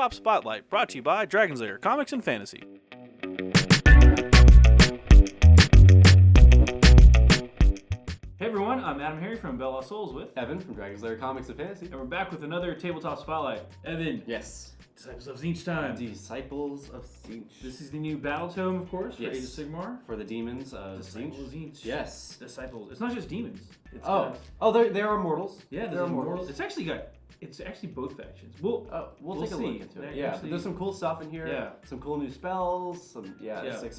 Tabletop Spotlight, brought to you by Dragon's Lair Comics and Fantasy. Hey everyone, I'm AdamHarry from Bella Souls with Evan from Dragon's Lair Comics and Fantasy. And we're back with another Tabletop Spotlight. Evan. Yes. Disciples of Tzeentch time. Disciples of Tzeentch. This is the new battle tome, of course, for Age of Sigmar. For the demons of Disciples of Tzeentch. Yes. Disciples. It's not just demons. It's they are mortals. Yeah, they're immortals. It's actually both factions. We'll take a see. look into it. Yeah, but there's some cool stuff in here. Yeah. Some cool new spells. Some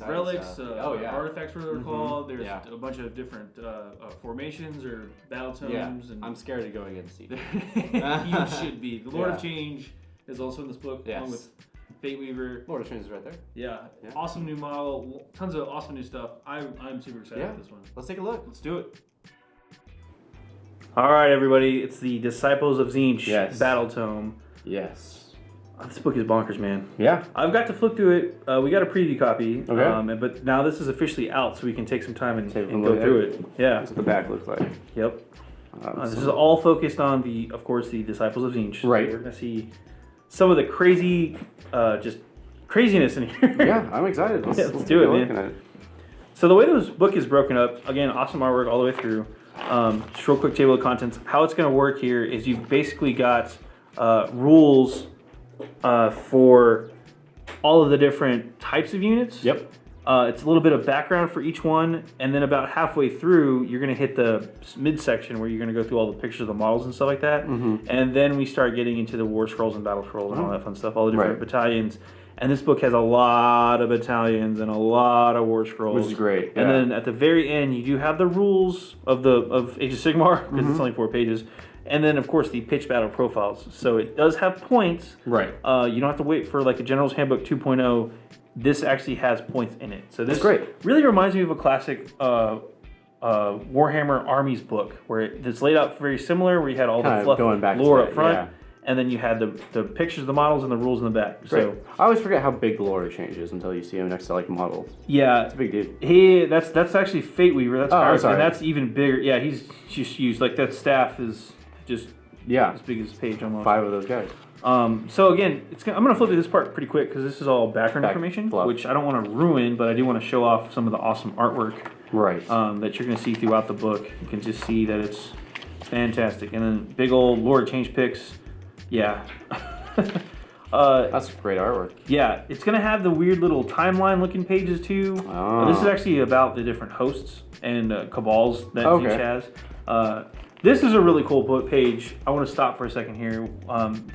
relics. Artifacts, what they're called. There's a bunch of different formations or battle tomes. Yeah. And I'm scared of going in to see. You should be. The Lord of Change is also in this book, along with Fate Weaver. Lord of Change is right there. Yeah. Awesome new model. Tons of awesome new stuff. I'm super excited about this one. Let's take a look. Let's do it. All right, everybody. It's the Disciples of Tzeentch battle tome. Yes. This book is bonkers, man. Yeah. I've got to flip through it. We got a preview copy. Okay. But now this is officially out, so we can take some time and go through it. Yeah. That's what the back looks like. Yep. This is all focused on the Disciples of Tzeentch. Right. So we're gonna see some of the just craziness in here. Yeah, I'm excited. Let's do it, man. So the way this book is broken up, again, awesome artwork all the way through. Just real quick table of contents. How it's going to work here is you've basically got rules for all of the different types of units. Yep. It's a little bit of background for each one, and then about halfway through, you're going to hit the midsection where you're going to go through all the pictures of the models and stuff like that. Mm-hmm. And then we start getting into the war scrolls and battle scrolls and all that fun stuff, all the different battalions. And this book has a lot of battalions and a lot of war scrolls. Which is great. And then at the very end, you do have the rules of Age of Sigmar, because it's only 4 pages. And then, of course, the pitch battle profiles. So it does have points. Right. You don't have to wait for like a General's Handbook 2.0. This actually has points in it. So this really reminds me of a classic Warhammer Armies book, where it's laid out very similar, where you had all the fluff lore up front. And then you had the pictures of the models and the rules in the back. Great. So I always forget how big the lore changes until you see him next to like models. Yeah, it's a big dude. That's actually Fate Weaver. That's ours, and that's even bigger. Yeah, he's just used like that staff is just as big as his page almost. 5 of those guys. So again, I'm gonna flip through this part pretty quick because this is all background information, which I don't want to ruin, but I do want to show off some of the awesome artwork. Right. That you're gonna see throughout the book. You can just see that it's fantastic, and then big old Lord of Change picks. Yeah. That's great artwork. Yeah, it's going to have the weird little timeline looking pages too. Oh. This is actually about the different hosts and cabals that Tzeentch has. This is a really cool book page. I want to stop for a second here.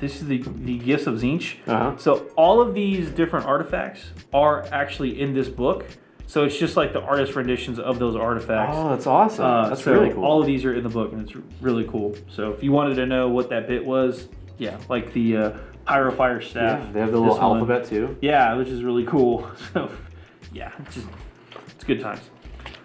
This is the Gifts of Tzeentch. So all of these different artifacts are actually in this book. So it's just like the artist renditions of those artifacts. Oh, that's awesome. That's really cool. All of these are in the book, and it's really cool. So if you wanted to know what that bit was, like the Pyrofire staff. Yeah, they have the little alphabet too. Yeah, which is really cool. So, it's good times.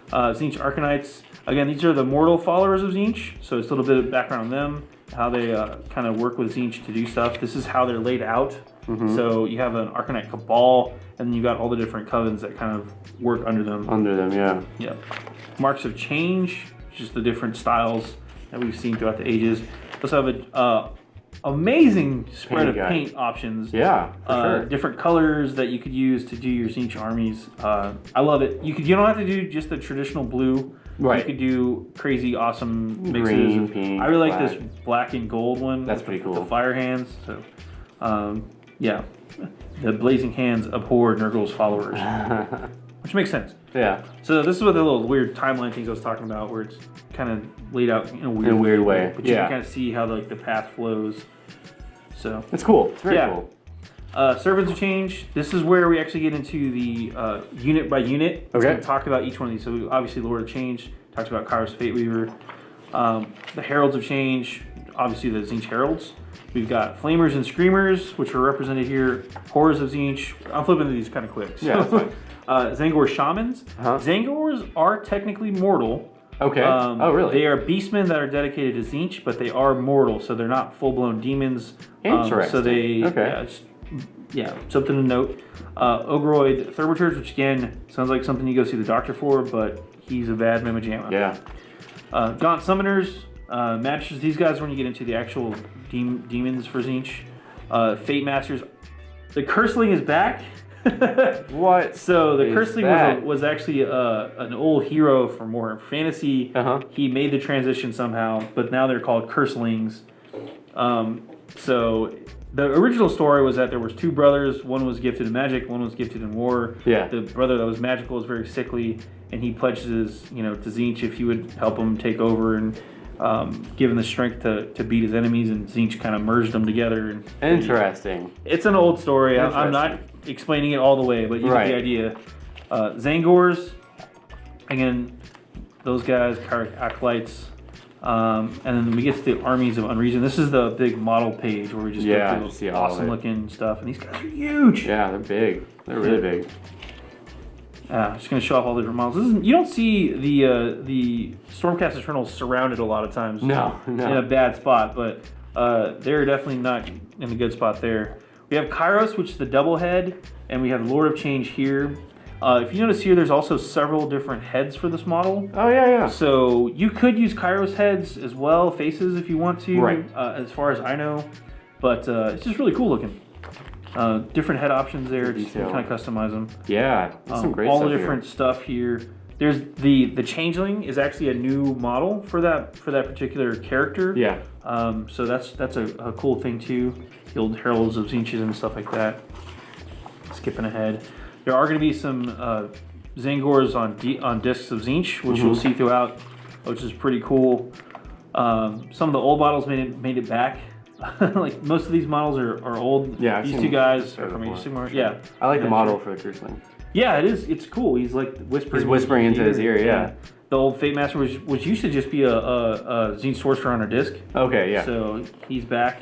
Tzeentch Arcanites. Again, these are the mortal followers of Tzeentch. So it's a little bit of background on them, how they kind of work with Tzeentch to do stuff. This is how they're laid out. Mm-hmm. So you have an Arcanite Cabal, and then you got all the different covens that kind of work under them. Yeah. Marks of Change, just the different styles that we've seen throughout the ages. Also have a amazing spread of paint options. Yeah, for sure. Different colors that you could use to do your Tzeentch armies. I love it. You don't have to do just the traditional blue. Right. You could do crazy, awesome mixes. Green, pink, I really like this black and gold one. That's pretty cool. The fire hands. So, the blazing hands abhor Nurgle's followers, which makes sense. Yeah. So this is what the little weird timeline things I was talking about, where it's kind of laid out in a weird way. But you can kind of see how the path flows. So it's cool. It's very cool. Servants of Change. This is where we actually get into the unit by unit. Okay. We talk about each one of these. So obviously Lord of Change talks about Kairos Fate Weaver. The Heralds of Change. Obviously the Tzeentch Heralds. We've got Flamers and Screamers, which are represented here. Horrors of Tzeentch. I'm flipping through these kind of quick. So. Yeah, that's fine. Zangor Shamans. Zangors are technically mortal. Okay. Oh, really? They are beastmen that are dedicated to Tzeentch, but they are mortal, so they're not full-blown demons. Interesting. So they, something to note. Ogroid Thermiters, which again sounds like something you go see the doctor for, but he's a bad Mamajama. Yeah. Gaunt Summoners, Masters. These guys, when you get into the actual demons for Tzeentch. Fate Masters. the Curseling is back. What? So the is Curseling that? was actually an old hero from Warhammer Fantasy. He made the transition somehow, but now they're called Curselings. So the original story was that there was two brothers. One was gifted in magic, one was gifted in war. Yeah. The brother that was magical was very sickly, and he pledges, to Tzeentch if he would help him take over and give him the strength to beat his enemies. And Tzeentch kind of merged them together. And Interesting. it's an old story. I'm not explaining it all the way, but you get the idea. Zangors, again, those guys, Karrick Acolytes. And then we get to the armies of unreason. This is the big model page where we just go through awesome looking stuff. And these guys are huge. Yeah, they're big. They're really big. I'm just going to show off all the different models. You don't see the Stormcast Eternals surrounded a lot of times. No. In a bad spot, but they're definitely not in a good spot there. We have Kairos, which is the double head, and we have Lord of Change here. If you notice here, there's also several different heads for this model. Oh, yeah. So you could use Kairos heads as well, faces if you want to, as far as I know. But it's just really cool looking. Different head options there, you can kind of customize them. Yeah, that's some great all stuff the different stuff here. There's the Changeling is actually a new model for that particular character. Yeah. So that's a cool thing too. The old Heralds of Tzeentch and stuff like that. Skipping ahead, there are going to be some Zangors on discs of Tzeentch, which you'll see throughout, which is pretty cool. Some of the old models made it back. Like most of these models are old. Yeah, these two guys are from Age of Sigmar. Yeah, I like the model for the Curseling. Yeah, it is. It's cool. He's like whispering. He's whispering into his ear. Yeah. The old Fate Master, which used to just be a Tzeentch Sorcerer on a disc. Okay. Yeah. So he's back,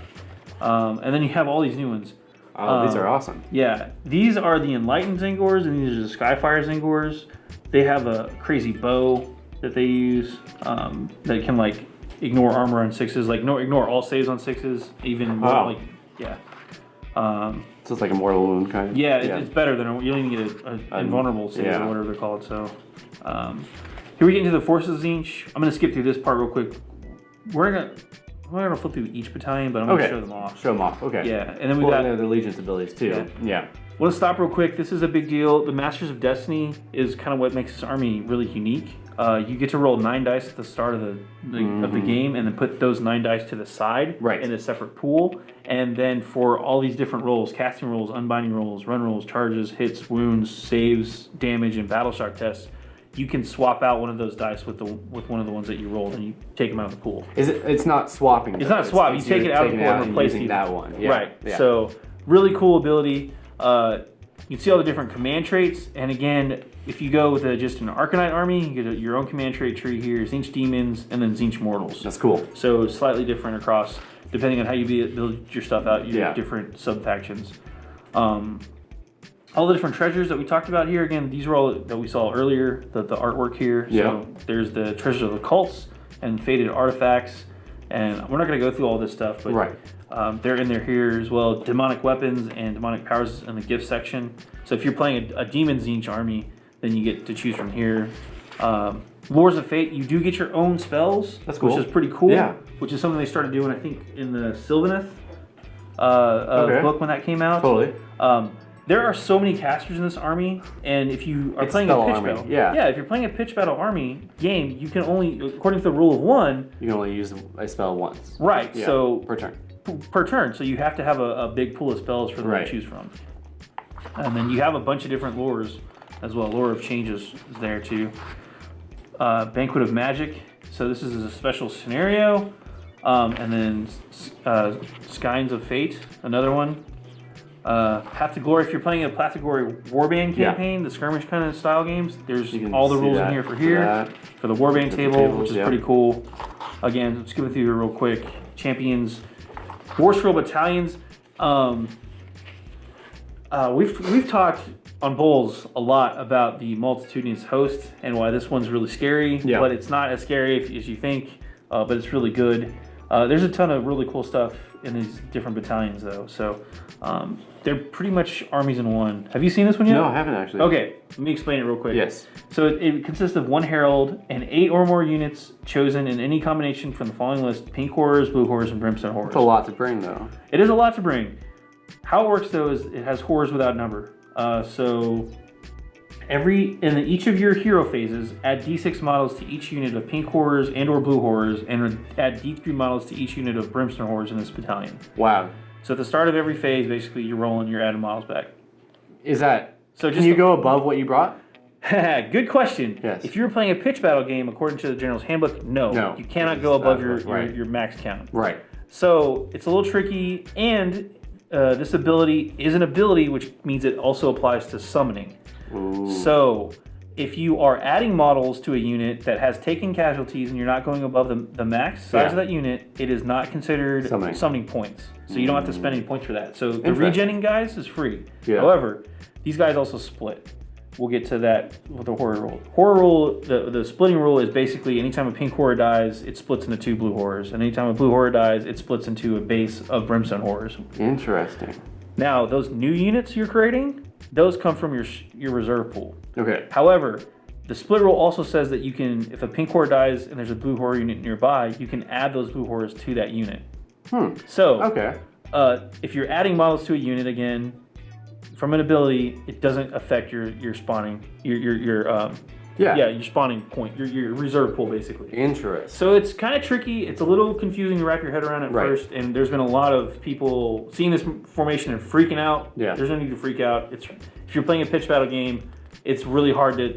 and then you have all these new ones. Oh, these are awesome. Yeah, these are the Enlightened Zangors, and these are the Skyfire Zangors. They have a crazy bow that they use that can like ignore armor on 6s, like ignore all saves on 6s, even more, So it's like a mortal wound kind of. Yeah, it's better than you don't even get an invulnerable save or whatever they're called. So here we get into the Forces of Tzeentch. I'm gonna skip through this part real quick. I'm not gonna flip through each battalion, but I'm gonna show them off. Show them off. Okay. Yeah, and then we got the Legion's abilities too. Yeah. Let's stop real quick. This is a big deal. The Masters of Destiny is kind of what makes this army really unique. You get to roll 9 dice at the start of the game, and then put those 9 dice to the side in a separate pool. And then for all these different rolls, casting rolls, unbinding rolls, run rolls, charges, hits, wounds, saves, damage, and battle shock tests, you can swap out one of those dice with one of the ones that you rolled, and you take them out of the pool. It's not swapping. It's not swap. You take it out of the pool and replace that one. Yeah. Right. Yeah. So really cool ability. You can see all the different command traits, and again, if you go with just an Arcanite army, you get your own command trait tree here: Tzeentch Demons, and then Tzeentch Mortals. That's cool. So slightly different across, depending on how you build your stuff out. You have different sub factions. All the different treasures that we talked about here. Again, these were all that we saw earlier. The artwork here. Yeah. So there's the treasures of the cults and faded artifacts, and we're not going to go through all this stuff, but they're in there here as well. Demonic weapons and demonic powers in the gift section. So if you're playing a demon Tzeentch army, then you get to choose from here. Lords of Fate, you do get your own spells. That's cool. Which is pretty cool. Yeah. Which is something they started doing, I think, in the Sylvaneth book when that came out. Totally. There are so many casters in this army, and if you are playing a pitch battle, if you're playing a pitch battle army game, you can only, according to the rule of 1, you can only use a spell once. Right. Yeah, so per turn. Per turn, so you have to have a big pool of spells for them to choose from, and then you have a bunch of different lores as well. Lore of Changes is there too. Banquet of Magic. So this is a special scenario, and then Skynes of Fate, another one. Path to Glory, if you're playing a Path to Glory Warband campaign, the skirmish kind of style games, there's all the rules in here for the Warband table, which is pretty cool. Again, let's give it through here real quick. Champions, War Scroll Battalions. We've talked on Bowls a lot about the Multitudinous Host and why this one's really scary, but it's not as scary as you think, but it's really good. There's a ton of really cool stuff in these different battalions though, so they're pretty much armies in one. Have you seen this one yet? No, I haven't actually. Okay, let me explain it real quick. Yes. So it consists of 1 Herald and 8 or more units chosen in any combination from the following list: Pink Horrors, Blue Horrors, and Brimstone Horrors. It's a lot to bring though. It is a lot to bring. How it works though is it has horrors without number. So each of your hero phases, add D6 models to each unit of pink horrors and/or blue horrors, and add D3 models to each unit of brimstone horrors in this battalion. Wow. So at the start of every phase, basically you're rolling your added models back. Is that? So can you go above what you brought? Good question. Yes. If you're playing a pitch battle game, according to the General's Handbook, no. You cannot go above your max count. Right. So it's a little tricky, and this ability is an ability, which means it also applies to summoning. Ooh. So if you are adding models to a unit that has taken casualties and you're not going above the max size of that unit, it is not considered summoning points. So you don't have to spend any points for that. So the regenning guys is free. Yeah. However, these guys also split. We'll get to that with the horror rule. Horror rule, the splitting rule is basically anytime a pink horror dies, it splits into 2 blue horrors. And anytime a blue horror dies, it splits into a base of brimstone horrors. Interesting. Now, those new units you're creating, those come from your reserve pool. Okay. However, the split rule also says that you can, if a pink horror dies and there's a blue horror unit nearby, you can add those blue horrors to that unit. So, if you're adding models to a unit again, from an ability, it doesn't affect your spawning, your spawning point, your reserve pool, basically. Interesting. So it's kind of tricky. It's a little confusing to wrap your head around at first, and there's been a lot of people seeing this formation and freaking out. Yeah. There's no need to freak out. If you're playing a pitch battle game, it's really hard to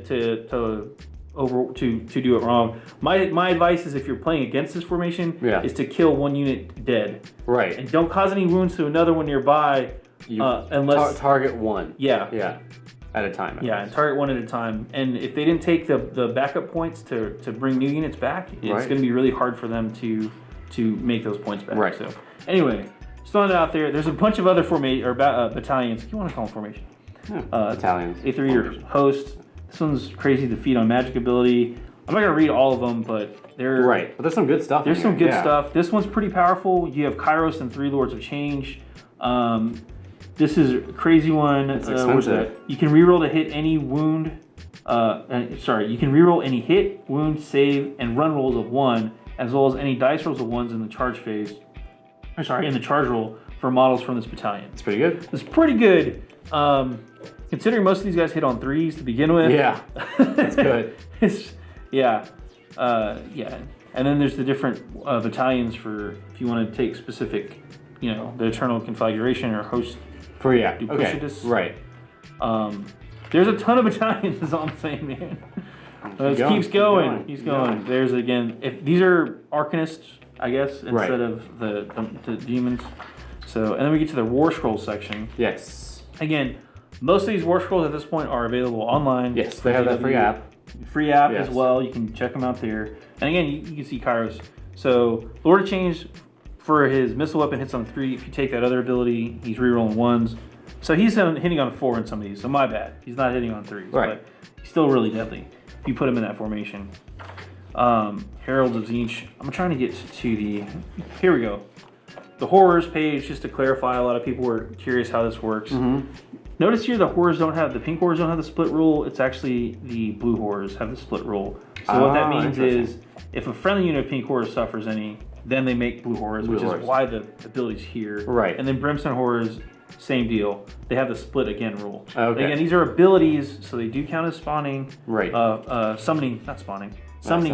do it wrong. My advice is if you're playing against this formation, is to kill one unit dead. Right. And don't cause any wounds to another one nearby. Unless target one. Yeah. At a time. And target one at a time. And if they didn't take the backup points to bring new units back, it's going to be really hard for them to make those points back. Right. So anyway, just throwing it out there. There's a bunch of other battalions. If you want to call them formation. Battalions. A3 or host. This one's crazy to feed on magic ability. I'm not going to read all of them, but they're... Right. But there's some good stuff. There's some good stuff. This one's pretty powerful. You have Kairos and 3 Lords of Change. This is a crazy one. It's expensive. You can reroll to hit any wound. You can reroll any hit, wound, save, and run rolls of 1, as well as any dice rolls of 1s in the charge phase. In the charge roll for models from this battalion. It's pretty good. It's pretty good. Considering most of these guys hit on 3s to begin with. Yeah, that's good. And then there's the different battalions for if you want to take specific, the Eternal Conflagration or Host. Duplicitus. Right. There's a ton of battalions, is all I'm saying, man. Keeps going. There's if these are Arcanists, I guess, instead of the demons. So, and then we get to the War Scrolls section. Yes. Again, most of these War Scrolls at this point are available online. Yes, they have that free app. Free app as well. You can check them out there. And again, you can see Kairos. So, Lord of Change, for his missile weapon, hits on 3. If you take that other ability, he's rerolling 1s. So he's hitting on 4 in some of these. So my bad. He's not hitting on 3s. Right. But he's still really deadly if you put him in that formation. Heralds of Tzeentch. I'm trying to get to the... Here we go. The horrors page, just to clarify, a lot of people were curious how this works. Notice here the pink horrors don't have the split rule. It's actually the blue horrors have the split rule. So what that means is if a friendly unit of pink horrors suffers any, then they make blue horrors, which is why the ability's here. Right. And then brimstone horrors, same deal. They have the split again rule. Okay. Again, these are abilities, so they do count as spawning. Right. Summoning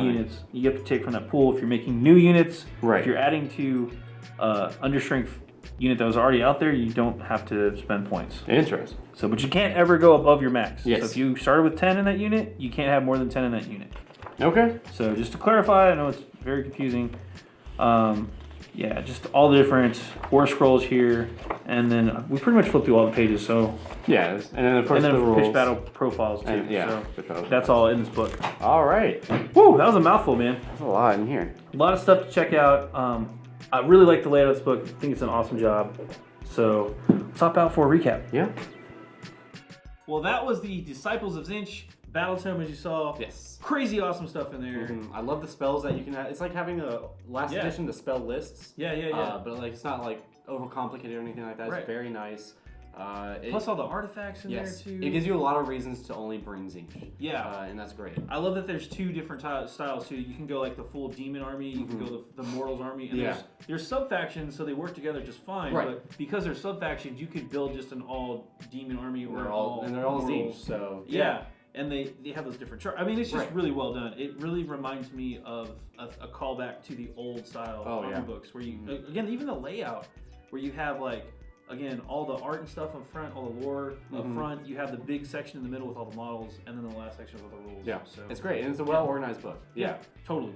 units. You have to take from that pool if you're making new units. Right. If you're adding to understrength unit that was already out there, you don't have to spend points. Interesting. So, but you can't ever go above your max. Yes. So if you started with 10 in that unit, you can't have more than 10 in that unit. Okay. So just to clarify, I know it's very confusing. Just all the different War Scrolls here, and then we pretty much flipped through all the pages. So and then of course the rules. pitch battle profiles too. So that's all in this book. All right. Woo, that was a mouthful, man. There's a lot in here. A lot of stuff to check out. I really like the layout of this book. I think it's an awesome job. So let's hop out for a recap. Yeah. Well, that was the Disciples of Tzeentch Battle Tome, as you saw. Yes. Crazy awesome stuff in there. I love the spells that you can have. It's like having a last edition, the spell lists. Yeah. But like it's not like overcomplicated or anything like that. It's very nice. Plus all the artifacts in there too. It gives you a lot of reasons to only bring Tzeentch. Yeah. And that's great. I love that there's two different styles too. You can go like the full demon army, you can go the mortals army, and there's sub factions, so they work together just fine. Right. But because they're sub factions, you could build just an all demon army or They're all Tzeentch. So yeah. And they have those different charts. I mean, it's just really well done. It really reminds me of a callback to the old style army books, where you again even the layout, where you have like. Again, all the art and stuff up front, all the lore up front. You have the big section in the middle with all the models, and then the last section with all the rules. Yeah, so it's great, and it's a well-organized book. Yeah, totally.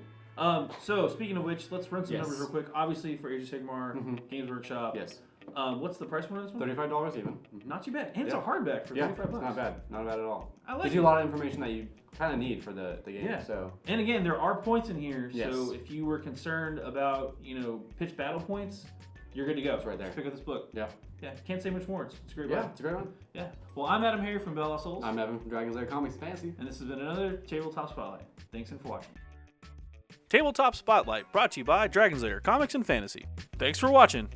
So speaking of which, let's run some numbers real quick. Obviously, for Age of Sigmar, Games Workshop. Yes. What's the price point on this one? $35 even. Not too bad, and it's a hardback for $35. It's not bad, not bad at all. I like Gives you a lot of information that you kind of need for the game. Yeah. So. And again, there are points in here. Yes. So if you were concerned about pitch battle points, you're good to go. It's right there. Just pick up this book. Yeah. Yeah, can't say much more. It's a great book. Yeah, it's a great one. Yeah. Well, I'm AdamHarry from Bella Souls. I'm Evan from Dragon's Lair Comics Fantasy. And this has been another Tabletop Spotlight. Thanks for watching. Tabletop Spotlight brought to you by Dragon's Lair Comics and Fantasy. Thanks for watching.